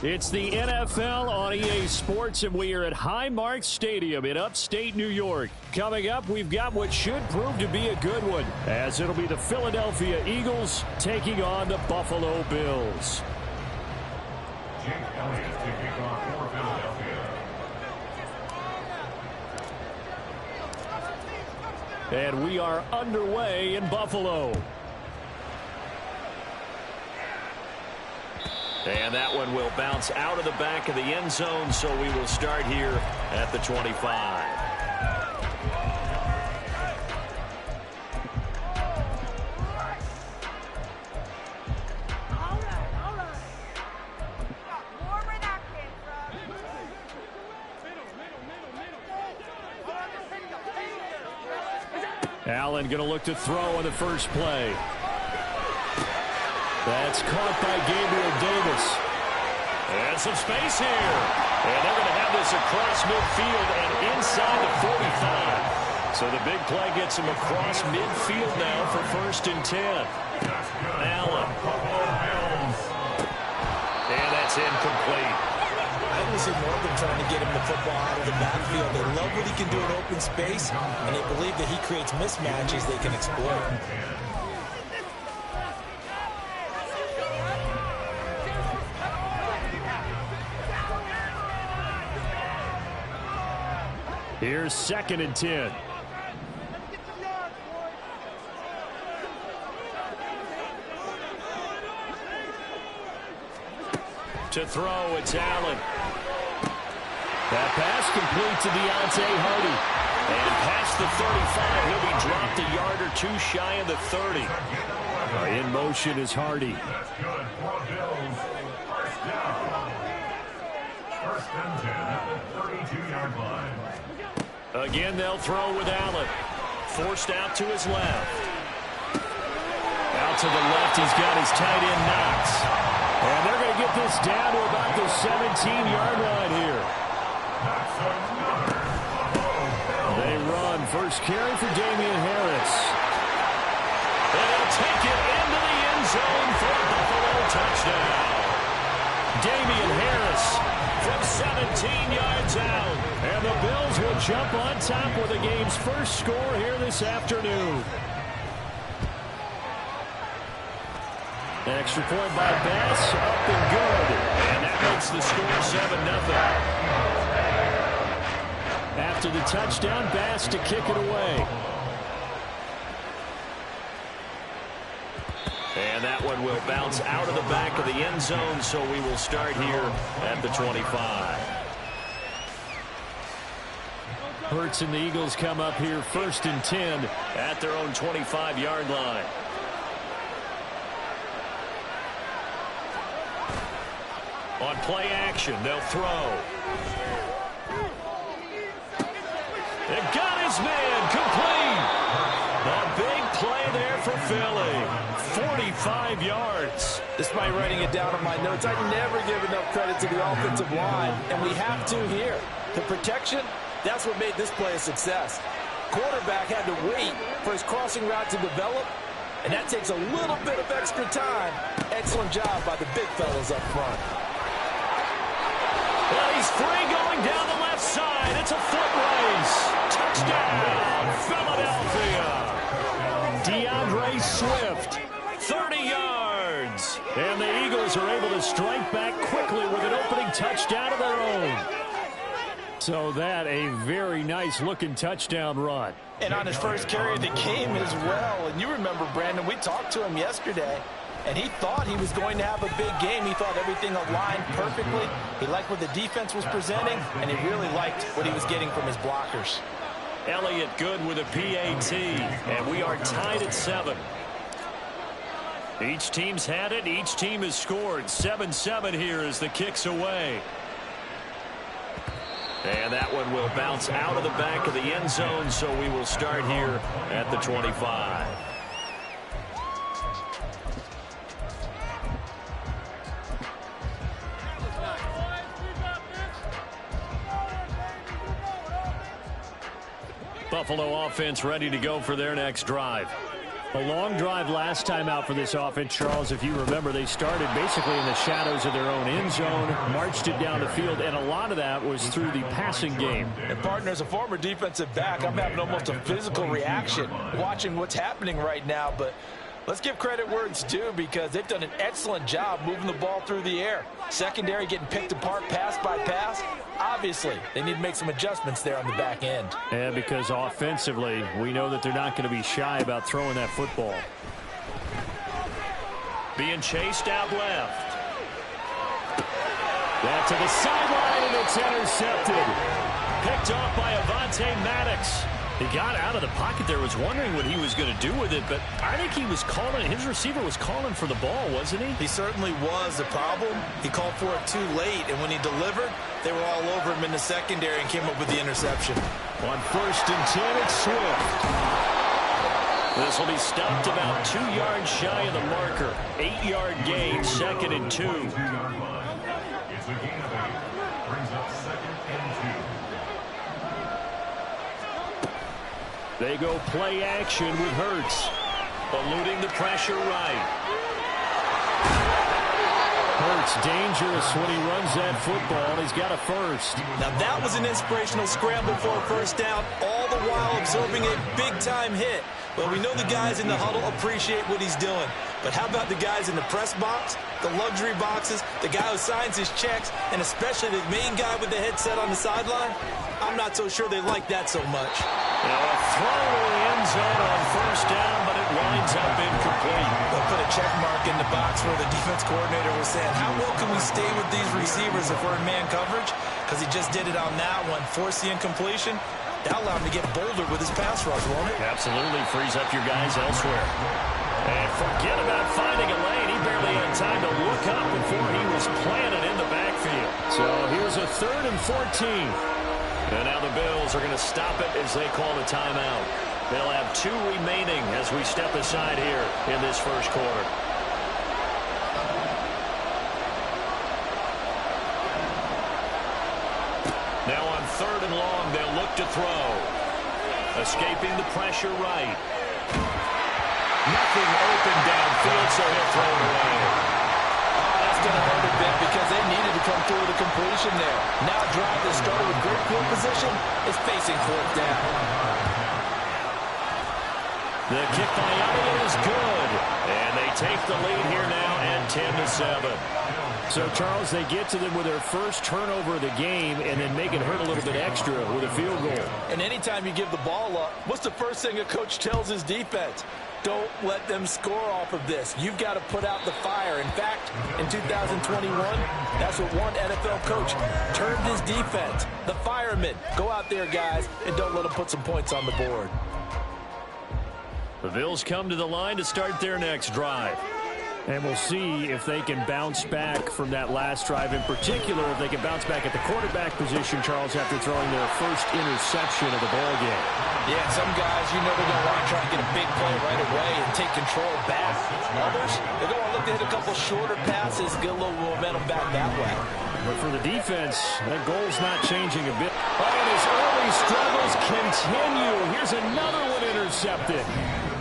It's the NFL on EA Sports, and we are at Highmark Stadium in upstate New York. Coming up, we've got what should prove to be a good one, as it'll be the Philadelphia Eagles taking on the Buffalo Bills. Jake Elliott to kick off for Philadelphia. And we are underway in Buffalo. And that one will bounce out of the back of the end zone, so we will start here at the 25. Allen going to look to throw on the first play. That's caught by Gabriel Davis. And some space here. And they're going to have this across midfield and inside the 45. So the big play gets him across midfield now for 1st and 10. Allen. And that's incomplete. I would say more than trying to get him the football out of the backfield. They love what he can do in open space, and they believe that he creates mismatches they can exploit. Here's 2nd and 10. To throw, it's Allen. That pass complete to Deontay Hardy. And past the 35, he'll be dropped a yard or two shy of the 30. In motion is Hardy. That's good for Bills. First down. 1st and 10 at the 32-yard line. Again, they'll throw with Allen. Forced out to his left. Out to the left, he's got his tight end Knox. And they're going to get this down to about the 17-yard line here. They run. First carry for Damian Harris. And he'll take it into the end zone for a Buffalo touchdown. Damian Harris from 17 yards out. And the Bills will jump on top with the game's first score here this afternoon. Extra point by Bass, up and good. And that makes the score 7-0. After the touchdown, Bass to kick it away. And that one will bounce out of the back of the end zone, so we will start here at the 25. Hurts and the Eagles come up here 1st and 10 at their own 25-yard line. On play action, they'll throw. They got his man complete. A big play there for Philly. 45 yards. Despite writing it down on my notes, I never give enough credit to the offensive line, and we have to here. The protection, that's what made this play a success. Quarterback had to wait for his crossing route to develop, and that takes a little bit of extra time. Excellent job by the big fellas up front. Well, he's free going down the left side. It's a foot race. Touchdown, Philadelphia. DeAndre Swift, 30 yards. And the Eagles are able to strike back quickly with an opening touchdown of their own. So that a very nice-looking touchdown run. And on his first carry of the game as well. And you remember, Brandon, we talked to him yesterday, and he thought he was going to have a big game. He thought everything aligned perfectly. He liked what the defense was presenting, and he really liked what he was getting from his blockers. Elliott good with a PAT, and we are tied at 7. Each team's had it. Each team has scored. 7-7 here as the kick's away. And that one will bounce out of the back of the end zone, so we will start here at the 25. Buffalo offense ready to go for their next drive. A long drive last time out for this offense, Charles. If you remember, they started basically in the shadows of their own end zone, marched it down the field, and a lot of that was through the passing game. And, partner, as a former defensive back, I'm having almost a physical reaction watching what's happening right now. But let's give credit where it's due because they've done an excellent job moving the ball through the air. Secondary getting picked apart pass by pass. Obviously, they need to make some adjustments there on the back end. Yeah, because offensively, we know that they're not going to be shy about throwing that football. Being chased out left. That to the sideline, and it's intercepted. Picked off by Avonte Maddox. He got out of the pocket there, was wondering what he was going to do with it, but I think he was calling, his receiver was calling for the ball, wasn't he? He certainly was. The problem, he called for it too late, and when he delivered, they were all over him in the secondary and came up with the interception. On 1st and 10, it's Swift. This will be stopped about 2 yards shy of the marker. 8-yard gain, 2nd and 2. It's a gain of 8. Brings up 2nd and 2. They go play action with Hurts. Eluding the pressure right. Hurts dangerous when he runs that football, and he's got a first. Now that was an inspirational scramble for a first down, all the while absorbing a big-time hit. Well, we know the guys in the huddle appreciate what he's doing. But how about the guys in the press box, the luxury boxes, the guy who signs his checks, and especially the main guy with the headset on the sideline? I'm not so sure they like that so much. Now a throw to the end zone on 1st down, but it winds up incomplete. They'll put a check mark in the box where the defense coordinator was saying, how well can we stay with these receivers if we're in man coverage? Because he just did it on that one, forced the incompletion. That'll allow him to get bolder with his pass rush, won't it? Absolutely frees up your guys elsewhere. And forget about finding a lane. He barely had time to look up before he was planted in the backfield. So here's a 3rd and 14. And now the Bills are going to stop it as they call a timeout. They'll have 2 remaining as we step aside here in this first quarter. Now on 3rd and long, they'll look to throw. Escaping the pressure right. Nothing open downfield, so he'll throw it away. That's going to hurt a bit because they needed to come through with a completion there. Now a drive that started with great field position is facing 4th down. The kick by Elliott is good. And they take the lead here now at 10-7. So, Charles, they get to them with their first turnover of the game and then make it hurt a little bit extra with a field goal. And anytime you give the ball up, what's the first thing a coach tells his defense? Don't let them score off of this. You've got to put out the fire. In fact, in 2021, that's what one NFL coach termed his defense. The firemen. Go out there, guys, and don't let them put some points on the board. The Bills come to the line to start their next drive. And we'll see if they can bounce back from that last drive. In particular, if they can bounce back at the quarterback position, Charles, after throwing their first interception of the ball game. Yeah, some guys, you know they're going to want to try and get a big play right away and take control back. Others, they're going to look to hit a couple shorter passes, get a little momentum back that way. But for the defense, that goal's not changing a bit. Oh, and his early struggles continue. Here's another one intercepted.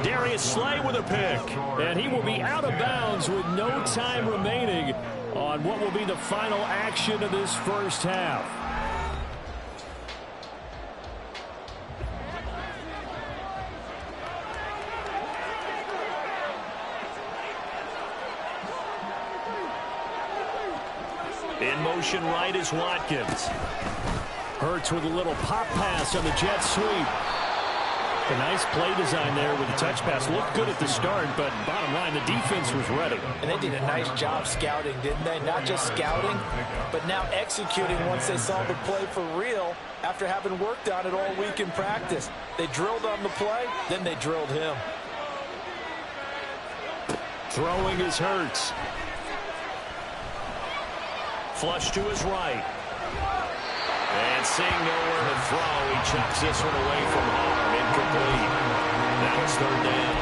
Darius Slay with a pick, and he will be out of bounds with no time remaining on what will be the final action of this first half. In motion right is Watkins. Hurts with a little pop pass on the jet sweep. A nice play design there with the touch pass. Looked good at the start, but bottom line, the defense was ready. And they did a nice job scouting, didn't they? Not just scouting, but now executing once they saw the play for real after having worked on it all week in practice. They drilled on the play, then they drilled him. Throwing is Hurts. Flush to his right. And seeing nowhere to throw, he chucks this one away from harm. Incomplete. Now it's 3rd down.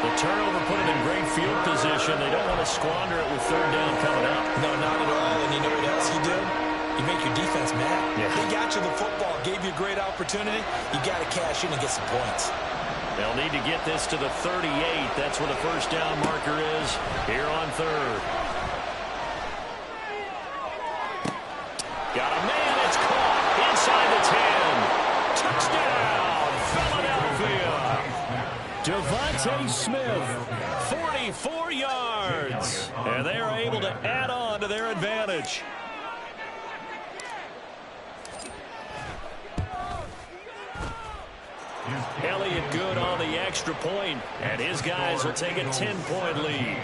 The turnover put him in great field position. They don't want to squander it with 3rd down coming up. No, not at all. And you know what else you do? You make your defense mad. Yeah. They got you the football, gave you a great opportunity. You got to cash in and get some points. They'll need to get this to the 38. That's where the first down marker is here on third. Got a man. It's caught inside the 10. Touchdown, Philadelphia. Devontae Smith, 44 yards. And they are able to add on to their advantage. Elliott good on the extra point, and his guys will take a 10-point lead.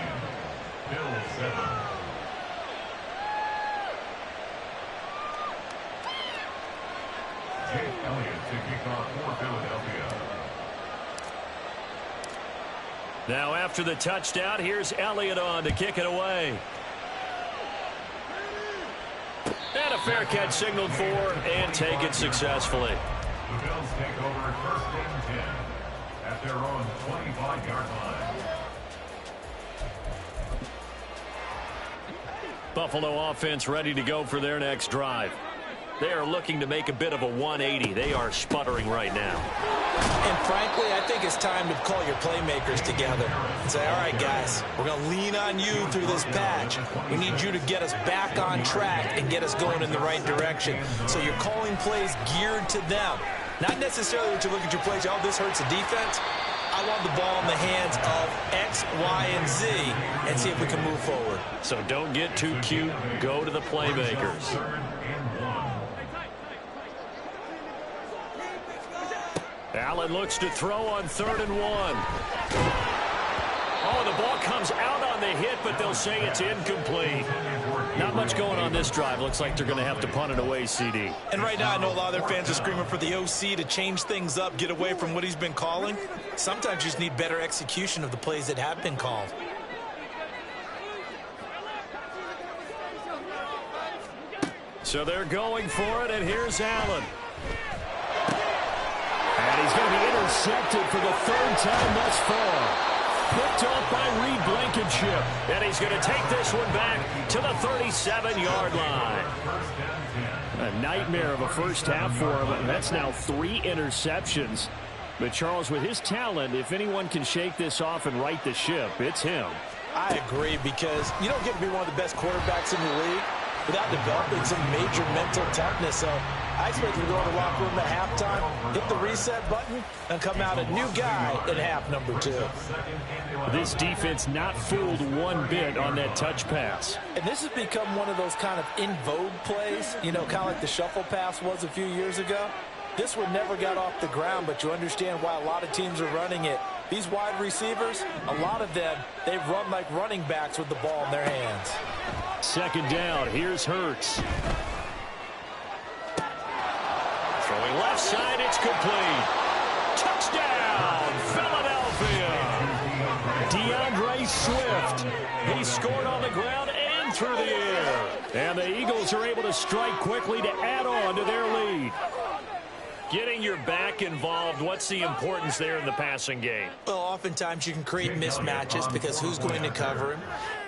Elliott to kick off for Philadelphia. Now after the touchdown, here's Elliott on to kick it away. And a fair catch signaled for and taken successfully. The Bills take over first and 10 at their own 25-yard line. Buffalo offense ready to go for their next drive. They are looking to make a bit of a 180. They are sputtering right now. And frankly, I think it's time to call your playmakers together and say, all right, guys, we're going to lean on you through this patch. We need you to get us back on track and get us going in the right direction. So you're calling plays geared to them. Not necessarily to look at your plays, oh, this hurts the defense. I want the ball in the hands of X, Y, and Z and see if we can move forward. So don't get too cute. Go to the playmakers. Allen looks to throw on 3rd and 1. Oh, the ball comes out on the hit, but they'll say it's incomplete. Not much going on this drive. Looks like they're going to have to punt it away, CD. And right now, I know a lot of their fans are screaming for the OC to change things up, get away from what he's been calling. Sometimes you just need better execution of the plays that have been called. So they're going for it, and here's Allen. And he's going to be intercepted for the 3rd time thus far. Picked off by Reed Blankenship. And he's going to take this one back to the 37-yard line. A nightmare of a first half for him. And that's now 3 interceptions. But Charles, with his talent, if anyone can shake this off and right the ship, it's him. I agree, because you don't get to be one of the best quarterbacks in the league without developing some major mental toughness. So I expect him to go in the locker room at halftime, hit the reset button, and come out a new guy in half number 2. This defense not fooled one bit on that touch pass. And this has become one of those kind of in vogue plays, you know, kind of like the shuffle pass was a few years ago. This one never got off the ground, but you understand why a lot of teams are running it. These wide receivers, a lot of them, they run like running backs with the ball in their hands. 2nd down, here's Hurts. Throwing left side, it's complete. Touchdown, Philadelphia. DeAndre Swift. He scored on the ground and through the air. And the Eagles are able to strike quickly to add on to their lead. Getting your back involved, what's the importance there in the passing game? Well, oftentimes you can create mismatches because who's going to cover him?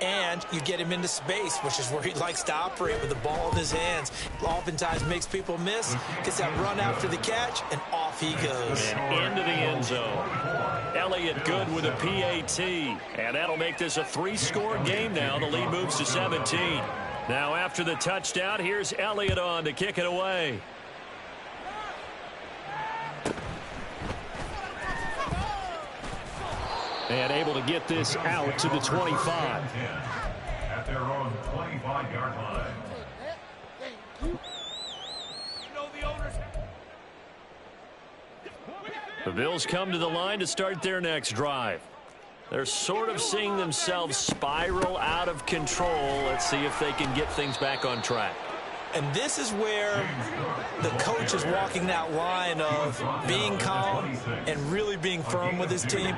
And you get him into space, which is where he likes to operate with the ball in his hands. Oftentimes makes people miss, gets that run after the catch, and off he goes. And into the end zone. Elliott good with a PAT. And that'll make this a 3-score game now. The lead moves to 17. Now after the touchdown, here's Elliott on to kick it away. And able to get this out to the 25. At their own 25-yard line. The Bills come to the line to start their next drive. They're sort of seeing themselves spiral out of control. Let's see if they can get things back on track. And this is where the coach is walking that line of being calm and really being firm with his team.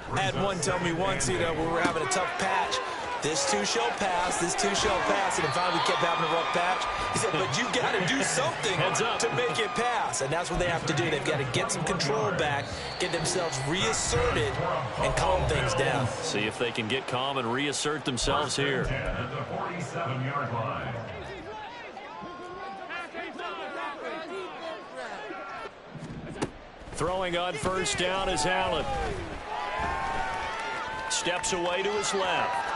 I had one tell me once, you know, when we were having a tough patch, this too shall pass, this too shall pass, and then finally we kept having a rough patch. He said, but you got to do something to make it pass, and that's what they have to do. They've got to get some control back, get themselves reasserted, and calm things down. See if they can get calm and reassert themselves here. At the 47-yard line. Throwing on first down is Allen. Steps away to his left.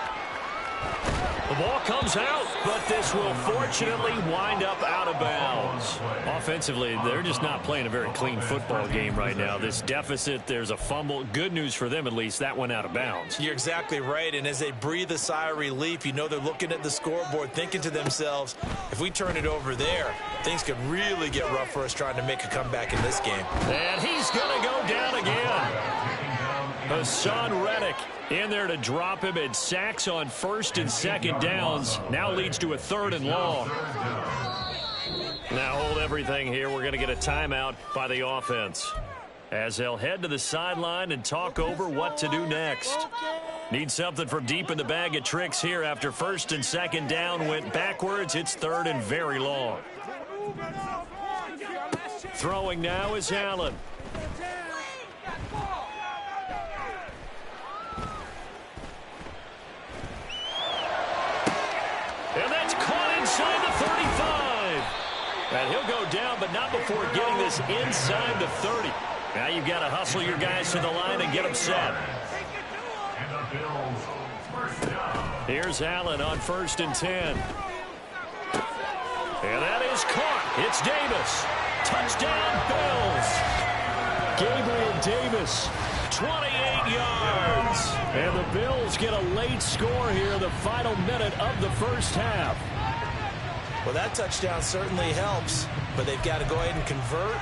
The ball comes out, but this will fortunately wind up out of bounds. Offensively, they're just not playing a very clean football game right now. This deficit, there's a fumble. Good news for them, at least. That went out of bounds. You're exactly right, and as they breathe a sigh of relief, you know they're looking at the scoreboard, thinking to themselves, if we turn it over there, things could really get rough for us trying to make a comeback in this game. And he's going to go down again. Hassan Reddick in there to drop him, and sacks on first and second downs. Now leads to a 3rd and long. Now hold everything here. We're going to get a timeout by the offense as they'll head to the sideline and talk over what to do next. Need something from deep in the bag of tricks here after first and second down went backwards. It's 3rd and very long. Throwing now is Allen. And that's caught inside the 35. And he'll go down, but not before getting this inside the 30. Now you've got to hustle your guys to the line and get them set. Here's Allen on 1st and 10. And that is caught. It's Davis. Touchdown, Bills. Gabriel Davis, 28 yards. And the Bills get a late score here, the final minute of the first half. Well, that touchdown certainly helps, but they've got to go ahead and convert,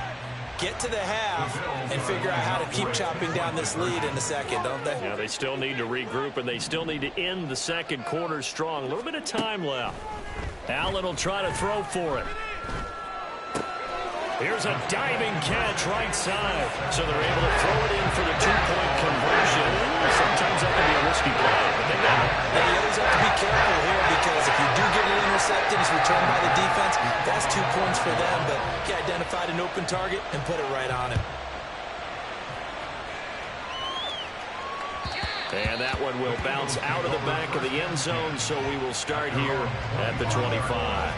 get to the half, and figure out how to keep chopping down this lead in the second, don't they? Yeah, they still need to regroup, and they still need to end the second quarter strong. A little bit of time left. Allen will try to throw for it. Here's a diving catch right side. So they're able to throw it in for the 2-point conversion. Sometimes that can be a risky play, but they got it. And you always have to be careful here because if you do get an interception, it's returned by the defense, that's 2 points for them. But he identified an open target and put it right on him. And that one will bounce out of the back of the end zone, so we will start here at the 25.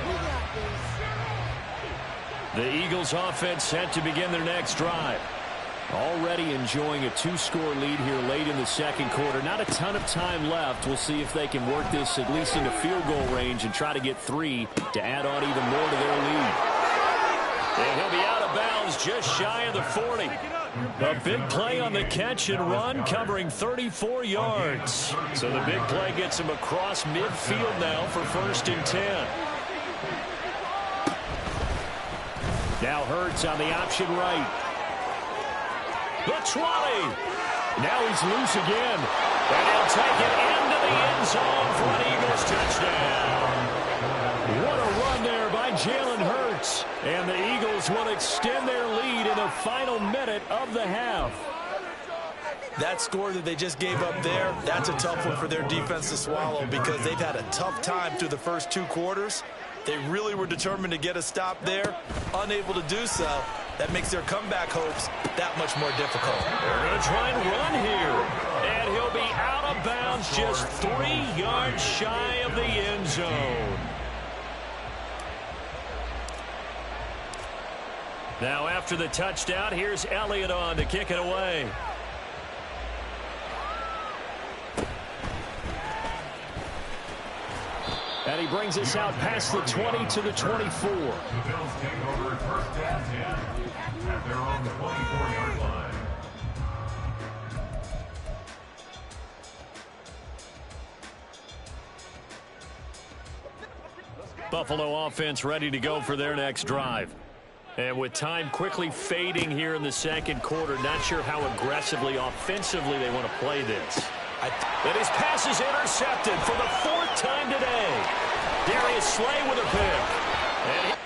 The Eagles offense set to begin their next drive. Already enjoying a 2-score lead here late in the second quarter. Not a ton of time left. We'll see if they can work this at least into field goal range and try to get 3 to add on even more to their lead. And he'll be out of bounds just shy of the 40. A big play on the catch and run, covering 34 yards. So the big play gets him across midfield now for 1st and 10. Now Hurts on the option right. The 20. Now he's loose again. And he'll take it into the end zone for an Eagles touchdown. What a run there by Jalen Hurts. And the Eagles will extend their lead in the final minute of the half. That score that they just gave up there, that's a tough one for their defense to swallow because they've had a tough time through the first 2 quarters. They really were determined to get a stop there, unable to do so. That makes their comeback hopes that much more difficult. They're going to try and run here. And he'll be out of bounds just 3 yards shy of the end zone. Now after the touchdown, here's Elliott on to kick it away. And he brings us out past the 20 to the 24. The Bills take over 1st and 10 at their own 24-yard line. Buffalo offense ready to go for their next drive. And with time quickly fading here in the second quarter, not sure how aggressively, offensively they want to play this. And his pass is intercepted for the 4th time today. Darius Slay with a pick. And